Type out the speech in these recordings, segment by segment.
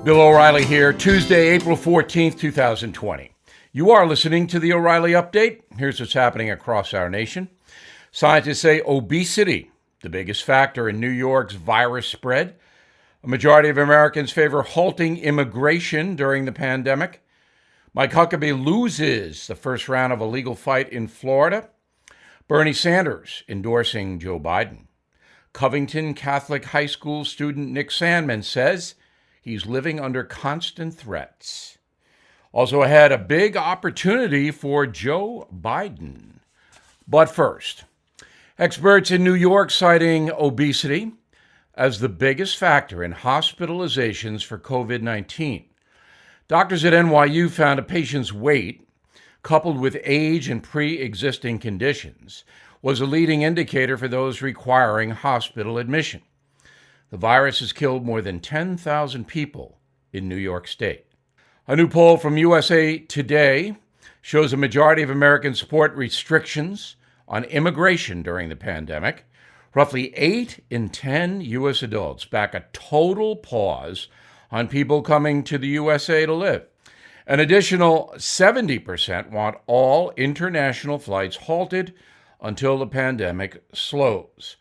Bill O'Reilly here, Tuesday, April 14th, 2020. You are listening to the O'Reilly Update. Here's what's happening across our nation. Scientists say obesity, the biggest factor in New York's virus spread. A majority of Americans favor halting immigration during the pandemic. Mike Huckabee loses the first round of a legal fight in Florida. Bernie Sanders endorsing Joe Biden. Covington Catholic high school student Nick Sandmann says he's living under constant threats. Also ahead, a big opportunity for Joe Biden. But first, experts in New York citing obesity as the biggest factor in hospitalizations for COVID-19. Doctors at NYU found a patient's weight, coupled with age and pre-existing conditions, was a leading indicator for those requiring hospital admission. The virus has killed more than 10,000 people in New York State. A new poll from USA Today shows a majority of Americans support restrictions on immigration during the pandemic. Roughly 8 in 10 U.S. adults back a total pause on people coming to the USA to live. An additional 70% want all international flights halted until the pandemic slows.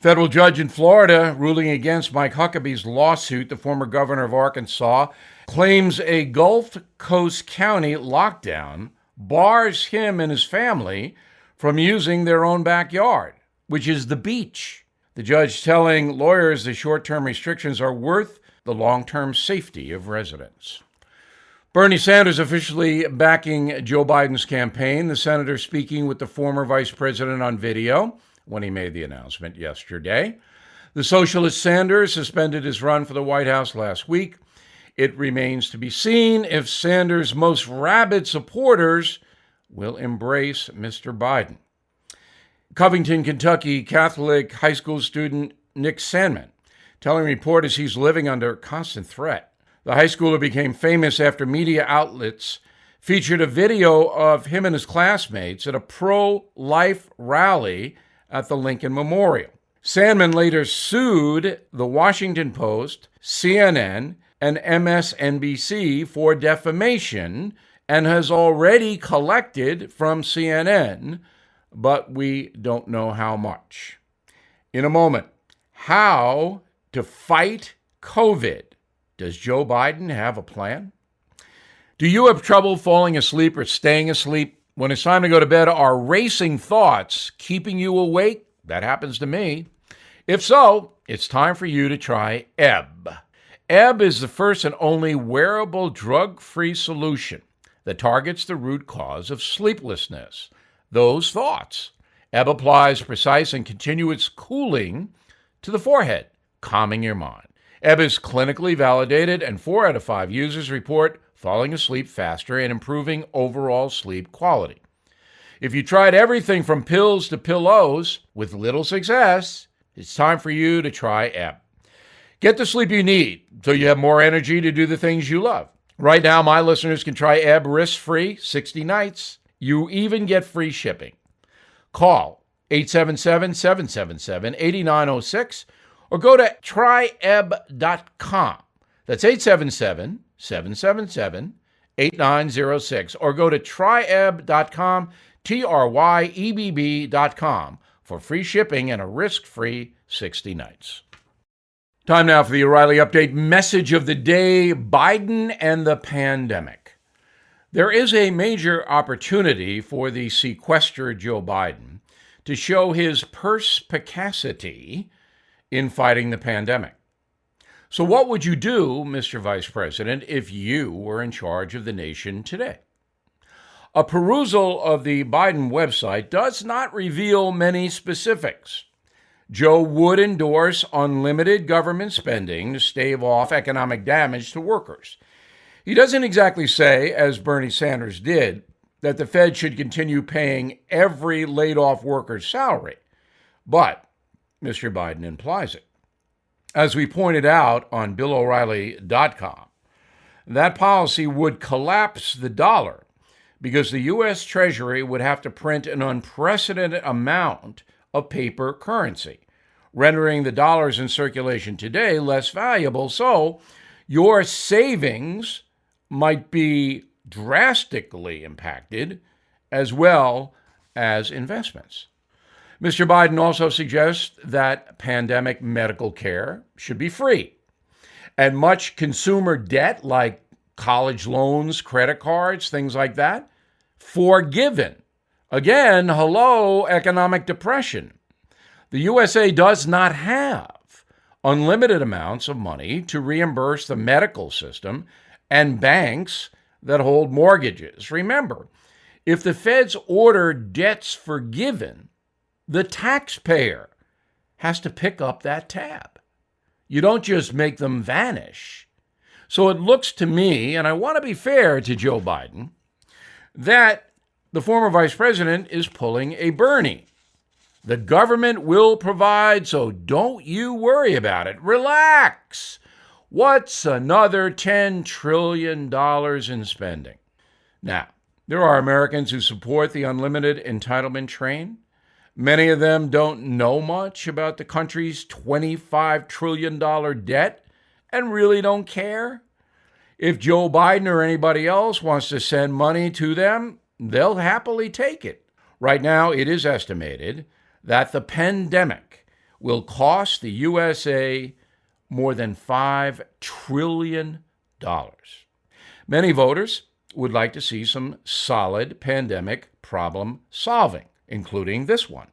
Federal judge in Florida ruling against Mike Huckabee's lawsuit, the former governor of Arkansas, claims a Gulf Coast county lockdown bars him and his family from using their own backyard, which is the beach. The judge telling lawyers the short-term restrictions are worth the long-term safety of residents. Bernie Sanders officially backing Joe Biden's campaign, the senator speaking with the former vice president on video when he made the announcement yesterday. The socialist Sanders suspended his run for the White House last week. It remains to be seen if Sanders' most rabid supporters will embrace Mr. Biden. Covington, Kentucky Catholic high school student Nick Sandmann telling reporters he's living under constant threat. The high schooler became famous after media outlets featured a video of him and his classmates at a pro-life rally at the Lincoln Memorial. Sandmann later sued the Washington Post, CNN, and MSNBC for defamation and has already collected from CNN, but we don't know how much. In a moment, how to fight COVID. Does Joe Biden have a plan? Do you have trouble falling asleep or staying asleep? When it's time to go to bed, are racing thoughts keeping you awake? That happens to me. If so, it's time for you to try Ebb. Ebb is the first and only wearable drug-free solution that targets the root cause of sleeplessness, those thoughts. Ebb applies precise and continuous cooling to the forehead, calming your mind. Ebb is clinically validated, and 4 out of 5 users report falling asleep faster and improving overall sleep quality. If you tried everything from pills to pillows with little success, it's time for you to try Ebb. Get the sleep you need so you have more energy to do the things you love. Right now, my listeners can try Ebb risk-free 60 nights. You even get free shipping. Call 877-777-8906 or go to tryebb.com. That's 877-777-8906. Or go to tryebb.com, tryebb.com, for free shipping and a risk-free 60 nights. Time now for the O'Reilly Update message of the day, Biden and the pandemic. There is a major opportunity for the sequestered Joe Biden to show his perspicacity in fighting the pandemic. So what would you do, Mr. Vice President, if you were in charge of the nation today? A perusal of the Biden website does not reveal many specifics. Joe would endorse unlimited government spending to stave off economic damage to workers. He doesn't exactly say, as Bernie Sanders did, that the Fed should continue paying every laid-off worker's salary, but Mr. Biden implies it. As we pointed out on BillO'Reilly.com, that policy would collapse the dollar because the U.S. Treasury would have to print an unprecedented amount of paper currency, rendering the dollars in circulation today less valuable. So your savings might be drastically impacted, as well as investments. Mr. Biden also suggests that pandemic medical care should be free, and much consumer debt like college loans, credit cards, things like that, forgiven. Again, hello, economic depression. The USA does not have unlimited amounts of money to reimburse the medical system and banks that hold mortgages. Remember, if the feds order debts forgiven, the taxpayer has to pick up that tab. You don't just make them vanish. So it looks to me, and I want to be fair to Joe Biden, that the former vice president is pulling a Bernie. The government will provide, so don't you worry about it. Relax. What's another $10 trillion in spending? Now, there are Americans who support the unlimited entitlement train. Many of them don't know much about the country's $25 trillion debt and really don't care. If Joe Biden or anybody else wants to send money to them, they'll happily take it. Right now, it is estimated that the pandemic will cost the USA more than $5 trillion. Many voters would like to see some solid pandemic problem solving, including this one.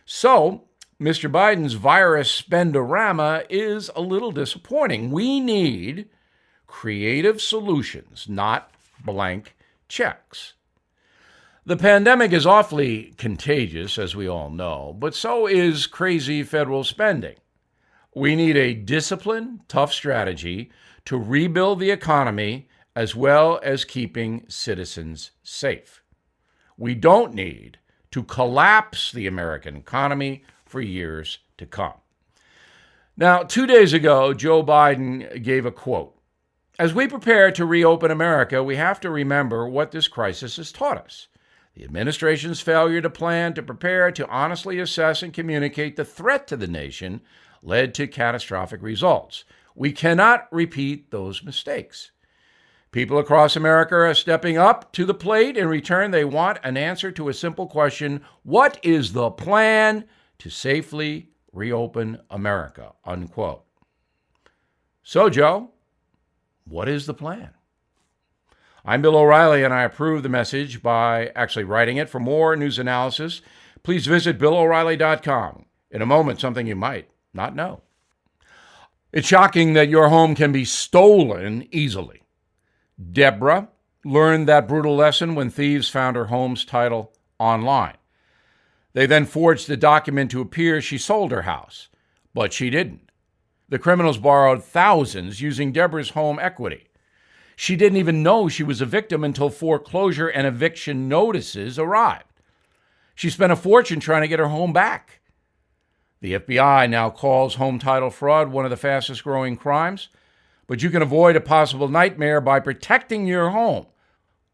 So, Mr. Biden's virus spendorama is a little disappointing. We need creative solutions, not blank checks. The pandemic is awfully contagious, as we all know, but so is crazy federal spending. We need a disciplined, tough strategy to rebuild the economy as well as keeping citizens safe. We don't need to collapse the American economy for years to come. Now, 2 days ago, Joe Biden gave a quote. As we prepare to reopen America, we have to remember what this crisis has taught us. The administration's failure to plan, to prepare, to honestly assess and communicate the threat to the nation led to catastrophic results. We cannot repeat those mistakes. People across America are stepping up to the plate. In return, they want an answer to a simple question: what is the plan to safely reopen America? Unquote. So, Joe, what is the plan? I'm Bill O'Reilly, and I approve the message by actually writing it. For more news analysis, please visit BillO'Reilly.com. In a moment, something you might not know. It's shocking that your home can be stolen easily. Deborah learned that brutal lesson when thieves found her home's title online. They then forged the document to appear she sold her house, but she didn't. The criminals borrowed thousands using Deborah's home equity. She didn't even know she was a victim until foreclosure and eviction notices arrived. She spent a fortune trying to get her home back. The FBI now calls home title fraud one of the fastest growing crimes, but you can avoid a possible nightmare by protecting your home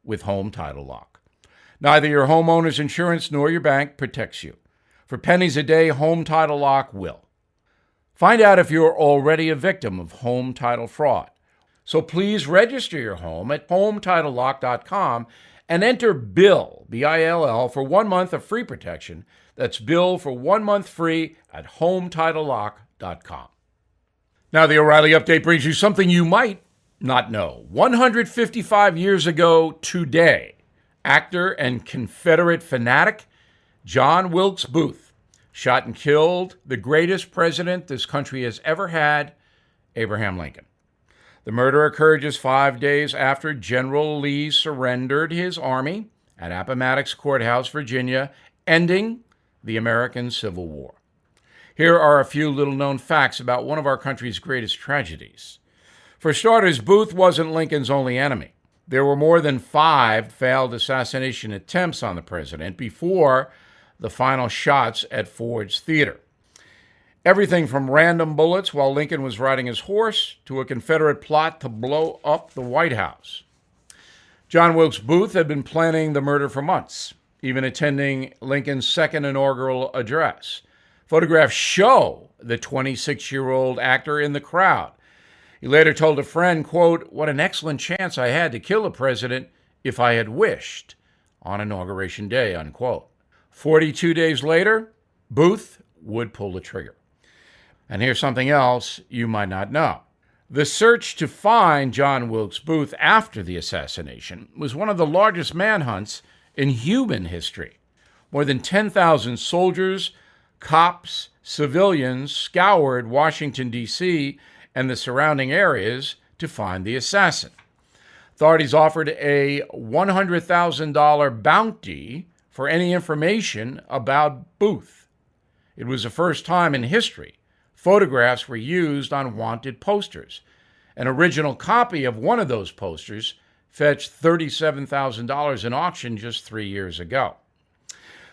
with Home Title Lock. Neither your homeowner's insurance nor your bank protects you. For pennies a day, Home Title Lock will. Find out if you're already a victim of home title fraud. So please register your home at HomeTitleLock.com and enter BILL, B-I-L-L, for 1 month of free protection. That's BILL for 1 month free at HomeTitleLock.com. Now, the O'Reilly Update brings you something you might not know. 155 years ago today, actor and Confederate fanatic John Wilkes Booth shot and killed the greatest president this country has ever had, Abraham Lincoln. The murder occurred just 5 days after General Lee surrendered his army at Appomattox Courthouse, Virginia, ending the American Civil War. Here are a few little-known facts about one of our country's greatest tragedies. For starters, Booth wasn't Lincoln's only enemy. There were more than 5 failed assassination attempts on the president before the final shots at Ford's Theater. Everything from random bullets while Lincoln was riding his horse to a Confederate plot to blow up the White House. John Wilkes Booth had been planning the murder for months, even attending Lincoln's second inaugural address. Photographs show the 26-year-old actor in the crowd. He later told a friend, quote, "What an excellent chance I had to kill a president if I had wished on Inauguration Day," unquote. 42 days later, Booth would pull the trigger. And here's something else you might not know. The search to find John Wilkes Booth after the assassination was one of the largest manhunts in human history. More than 10,000 soldiers, cops, civilians scoured Washington, D.C. and the surrounding areas to find the assassin. Authorities offered a $100,000 bounty for any information about Booth. It was the first time in history photographs were used on wanted posters. An original copy of one of those posters fetched $37,000 in auction just 3 years ago.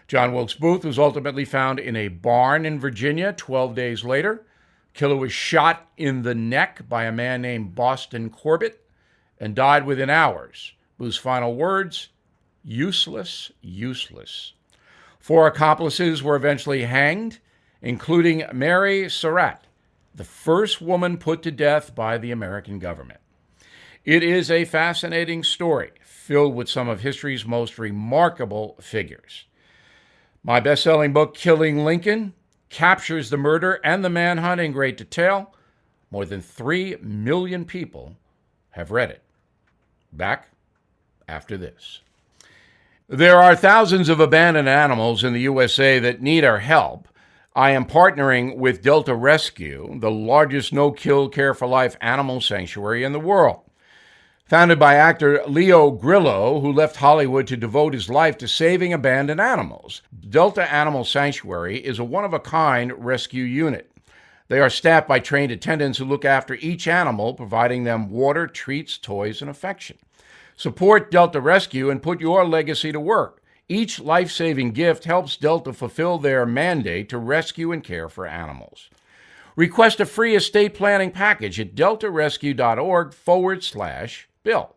John Wilkes Booth was ultimately found in a barn in Virginia 12 days later. Killer was shot in the neck by a man named Boston Corbett and died within hours. Booth's final words, "Useless, useless." 4 accomplices were eventually hanged, including Mary Surratt, the first woman put to death by the American government. It is a fascinating story filled with some of history's most remarkable figures. My best-selling book, Killing Lincoln, captures the murder and the manhunt in great detail. More than 3 million people have read it. Back after this. There are thousands of abandoned animals in the USA that need our help. I am partnering with Delta Rescue, the largest no-kill care-for-life animal sanctuary in the world. Founded by actor Leo Grillo, who left Hollywood to devote his life to saving abandoned animals, Delta Animal Sanctuary is a one-of-a-kind rescue unit. They are staffed by trained attendants who look after each animal, providing them water, treats, toys, and affection. Support Delta Rescue and put your legacy to work. Each life-saving gift helps Delta fulfill their mandate to rescue and care for animals. Request a free estate planning package at deltarescue.org/bill.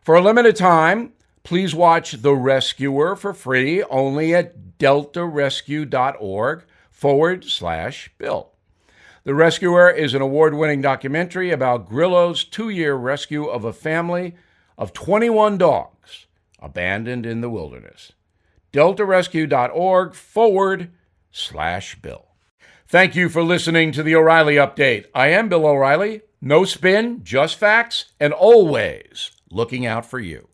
For a limited time, please watch The Rescuer for free only at deltarescue.org/bill. The Rescuer is an award-winning documentary about Grillo's 2-year rescue of a family of 21 dogs abandoned in the wilderness. deltarescue.org/bill. Thank you for listening to the O'Reilly Update. I am Bill O'Reilly. No spin, just facts, and always looking out for you.